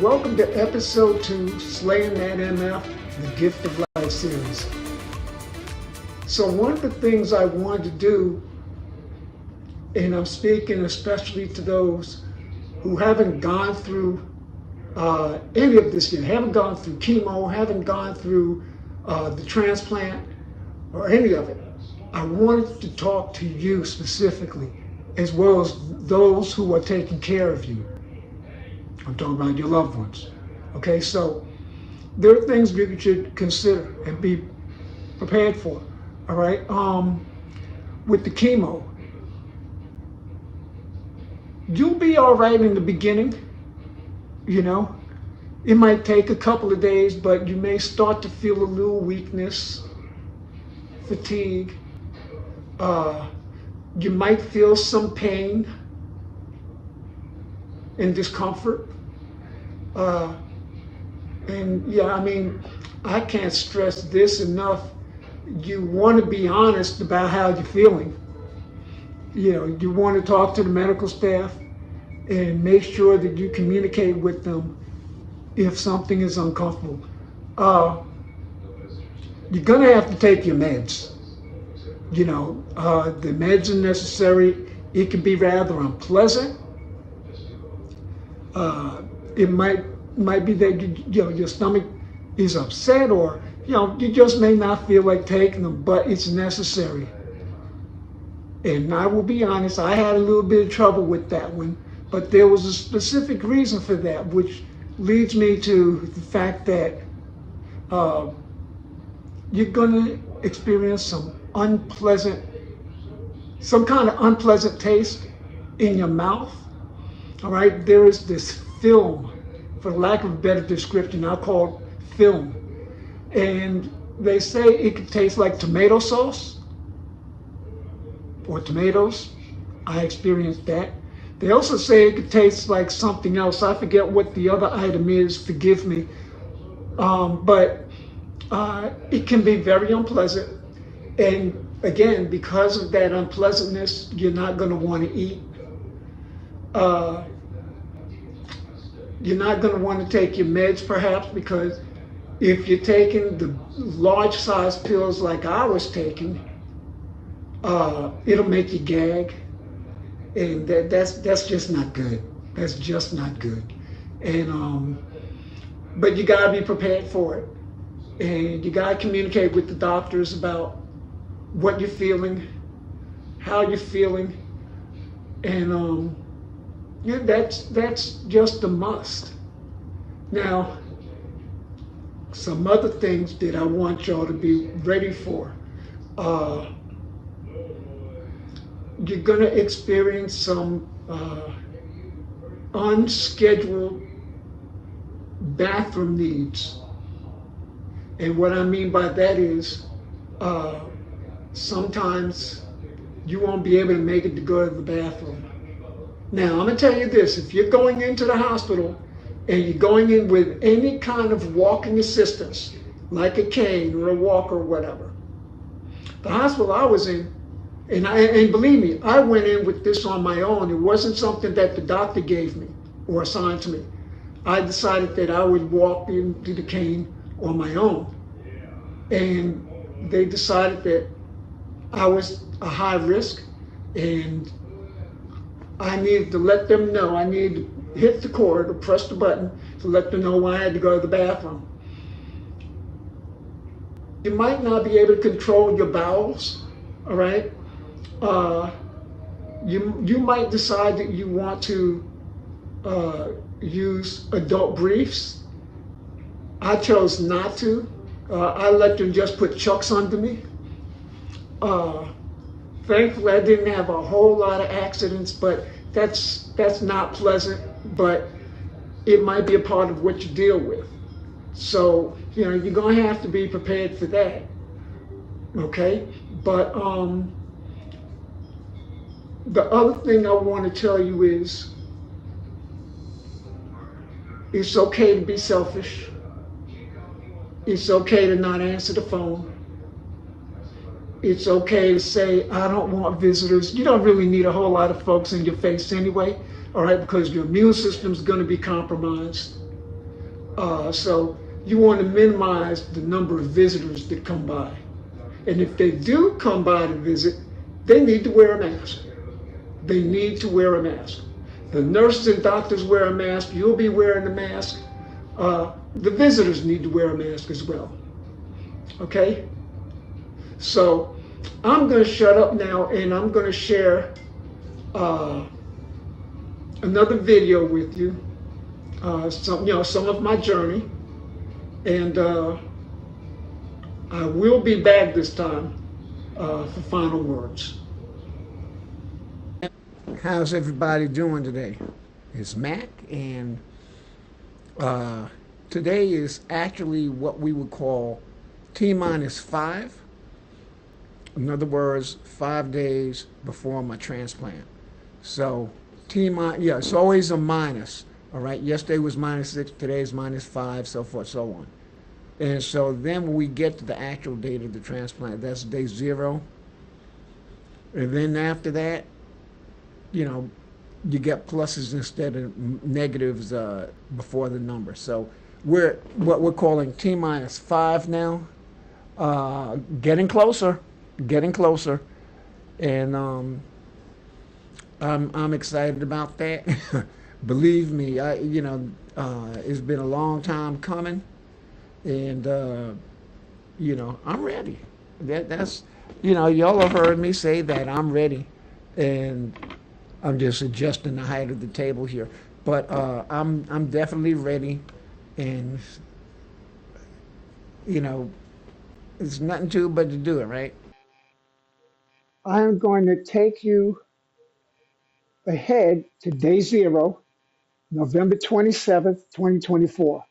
Welcome to episode 2, Slayin That MF, the Gift of Life series. So one of the things I wanted to do, and I'm speaking especially to those who haven't gone through any of this yet, haven't gone through chemo, haven't gone through the transplant or any of it. I wanted to talk to you specifically, as well as those who are taking care of you. I'm talking about your loved ones. Okay, so there are things you should consider and be prepared for. All right, with the chemo, you'll be all right in the beginning. You know, it might take a couple of days, but you may start to feel a little weakness, fatigue. You might feel some pain and discomfort. And yeah, I mean, I can't stress this enough. You want to be honest about how you're feeling. You know, you want to talk to the medical staff and make sure that you communicate with them if something is uncomfortable. You're going to have to take your meds. You know, the meds are necessary. It can be rather unpleasant. It might be that your stomach is upset, or you just may not feel like taking them, but it's necessary. And I will be honest, I had a little bit of trouble with that one, but there was a specific reason for that, which leads me to the fact that you're going to experience some kind of unpleasant taste in your mouth. All right, there is this film, for lack of a better description, I'll call it film. And they say it could taste like tomato sauce or tomatoes. I experienced that. They also say it could taste like something else. I forget what the other item is, forgive me. But it can be very unpleasant. And again, because of that unpleasantness, you're not going to want to eat. You're not going to want to take your meds, perhaps, because if you're taking the large size pills like I was taking, it'll make you gag, and that's just not good. That's just not good. And but you got to be prepared for it, and you got to communicate with the doctors about what you're feeling, how you're feeling, and yeah, that's just a must. Now, some other things that I want y'all to be ready for. You're gonna experience some unscheduled bathroom needs. And what I mean by that is sometimes you won't be able to make it to go to the bathroom. Now, I'm going to tell you this. If you're going into the hospital and you're going in with any kind of walking assistance, like a cane or a walker or whatever, the hospital I was in, and believe me, I went in with this on my own. It wasn't something that the doctor gave me or assigned to me. I decided that I would walk into the cane on my own. And they decided that I was a high risk, and I needed to let them know. I needed to hit the cord or press the button to let them know when I had to go to the bathroom. You might not be able to control your bowels, all right? You might decide that you want to use adult briefs. I chose not to. I let them just put chucks under me. Thankfully, I didn't have a whole lot of accidents, but that's not pleasant, but it might be a part of what you deal with. So, you're going to have to be prepared for that, okay? But the other thing I want to tell you is it's okay to be selfish. It's okay to not answer the phone. It's okay to say, I don't want visitors. You don't really need a whole lot of folks in your face anyway, all right, because your immune system's going to be compromised. So you want to minimize the number of visitors that come by. And if they do come by to visit, they need to wear a mask. They need to wear a mask. The nurses and doctors wear a mask. You'll be wearing a mask. The visitors need to wear a mask as well. Okay? So I'm going to shut up now, and I'm going to share another video with you. Some of my journey, and I will be back this time for final words. How's everybody doing today? It's Mac, and today is actually what we would call T-5. In other words, 5 days before my transplant. So it's always a minus. All right, yesterday was -6, today is -5, so forth, so on. And so then when we get to the actual date of the transplant, that's day 0. And then after that, you get pluses instead of negatives before the number. So we're what we're calling T-5 now. Getting closer, and I'm excited about that. Believe me, it's been a long time coming, and I'm ready. That's y'all have heard me say that I'm ready, and I'm just adjusting the height of the table here. But I'm definitely ready, and there's nothing to it but to do it, right? I am going to take you ahead to day 0, November 27th, 2024.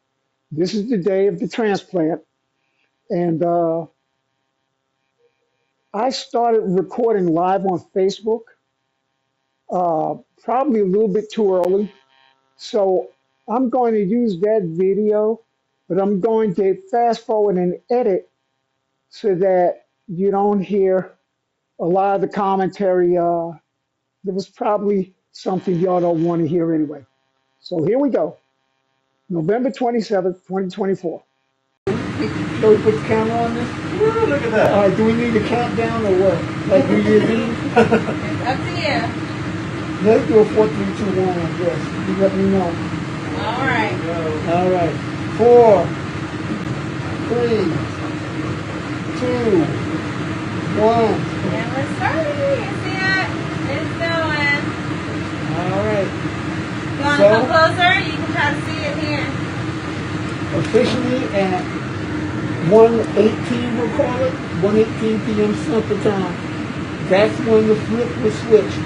This is the day of the transplant, and I started recording live on Facebook, probably a little bit too early. So I'm going to use that video, but I'm going to fast forward and edit so that you don't hear a lot of the commentary. There was probably something y'all don't want to hear anyway. So here we go. November 27th, 2024. So we put the camera on this? Woo, look at that. All right, do we need a countdown or what? Like New Year's Eve? It's up to you. Let's do a 4, 3, 2, 1, I guess. You let me know. All right. All right. 4, 3, 2, 1. And we're starting. You see it? It's going. All right. You want to come closer? You can try to see it here. Officially at 1:18, we'll call it, 1:18 p.m. Central Time. That's when the flip was switched.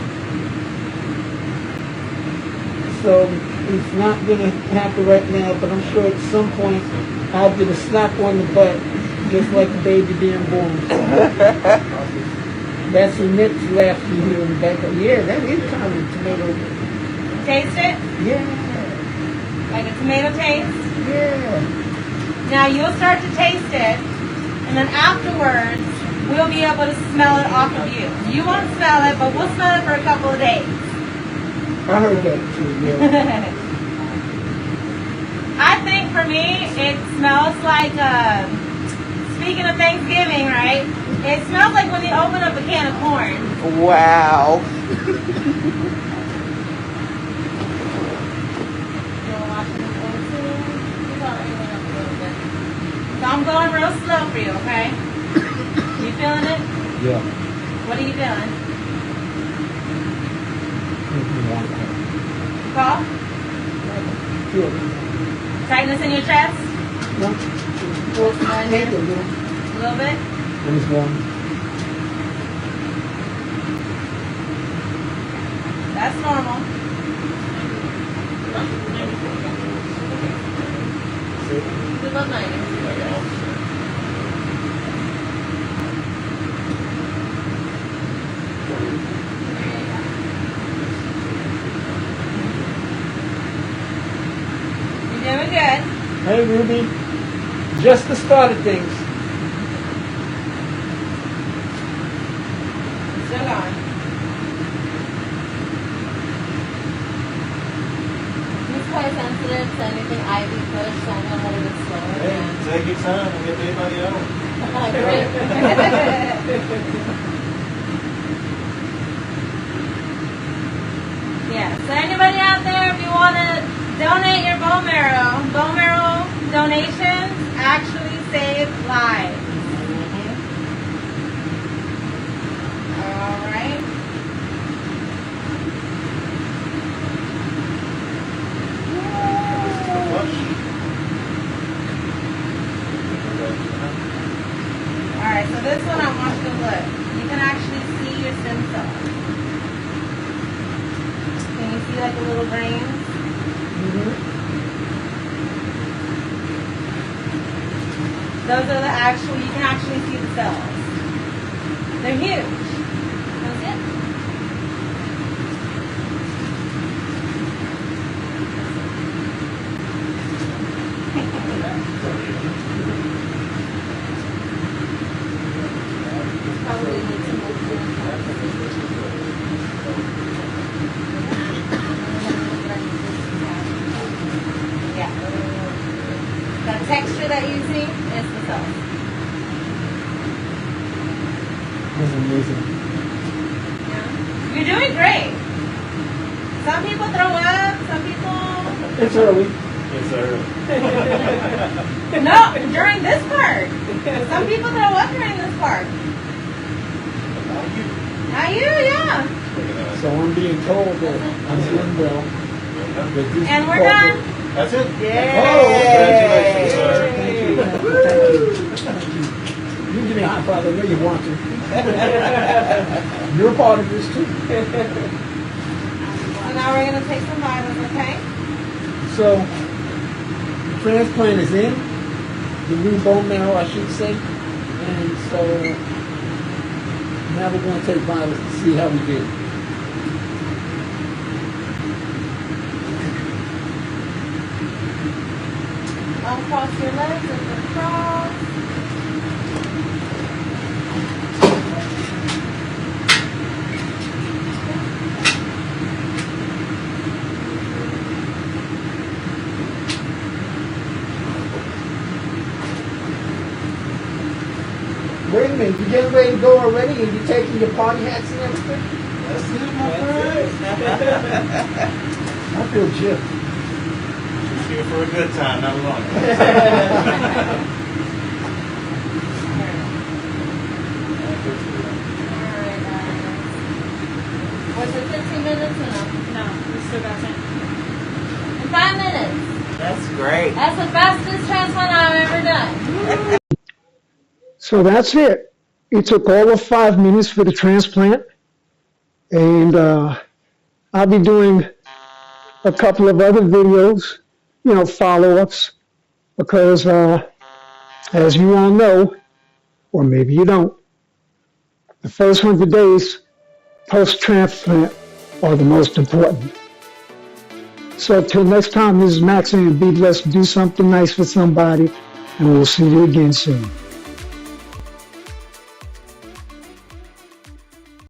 So it's not going to happen right now, but I'm sure at some point I'll get a slap on the butt, just like the baby being born. That's the next laugh you hear in the back. Yeah, that is kind of tomato. Taste it? Yeah. Like a tomato taste? Yeah. Now you'll start to taste it, and then afterwards, we'll be able to smell it off of you. You won't smell it, but we'll smell it for a couple of days. I heard that too, yeah. I think for me, it smells like, speaking of Thanksgiving, right? It smells like when you open up a can of corn. Wow. So I'm going real slow for you, okay? You feeling it? Yeah. What are you feeling? Cough? Tightness in your chest? Right here? A little bit? That's normal. You look nice. You're doing good. Hey, Ruby. Just the start of things. Still going. It's quite sensitive. anything IV push, so I'm gonna hold it slower. Hey, take your time and get anybody else. Great. Yeah, so anybody out there, if you want to donate your bone marrow donations actually save lives. All right. All right, so this one I want you to look. You can actually see your stem cells. Can you see like the little brains? Those are the actual, you can actually see the cells. They're huge. That's it. Probably need to move yeah. The texture that you see is the cells. That's amazing. Yeah. You're doing great. Some people throw up, some people... It's early. It's early. No, during this part. Some people throw up during this part. Not you, yeah. So I'm being told that I'm doing well. And we're done. That's it. Yay. Oh, congratulations, sir. Thank you. Thank you. You can give me a high five. I know you want to. You're a part of this too. So now we're going to take some vitamins, okay? So, the transplant is in, the new bone marrow, I should say. And so, now we're going to take vitamins to see how we did. Uncross your legs and then cross. Wait a minute, you getting ready to go already and you're taking your party hats and everything? That's it, my friend. I feel gypped. Just here for a good time, not a long one. Alright, guys. Was it 15 minutes or no? No, we still got 10. In 5 minutes. That's great. That's the fastest transplant I've ever done. So that's it. It took all of 5 minutes for the transplant. And I'll be doing a couple of other videos, follow-ups, because as you all know, or maybe you don't, the first 100 days post-transplant are the most important. So till next time, this is Max, and be blessed. Do something nice for somebody, and we'll see you again soon.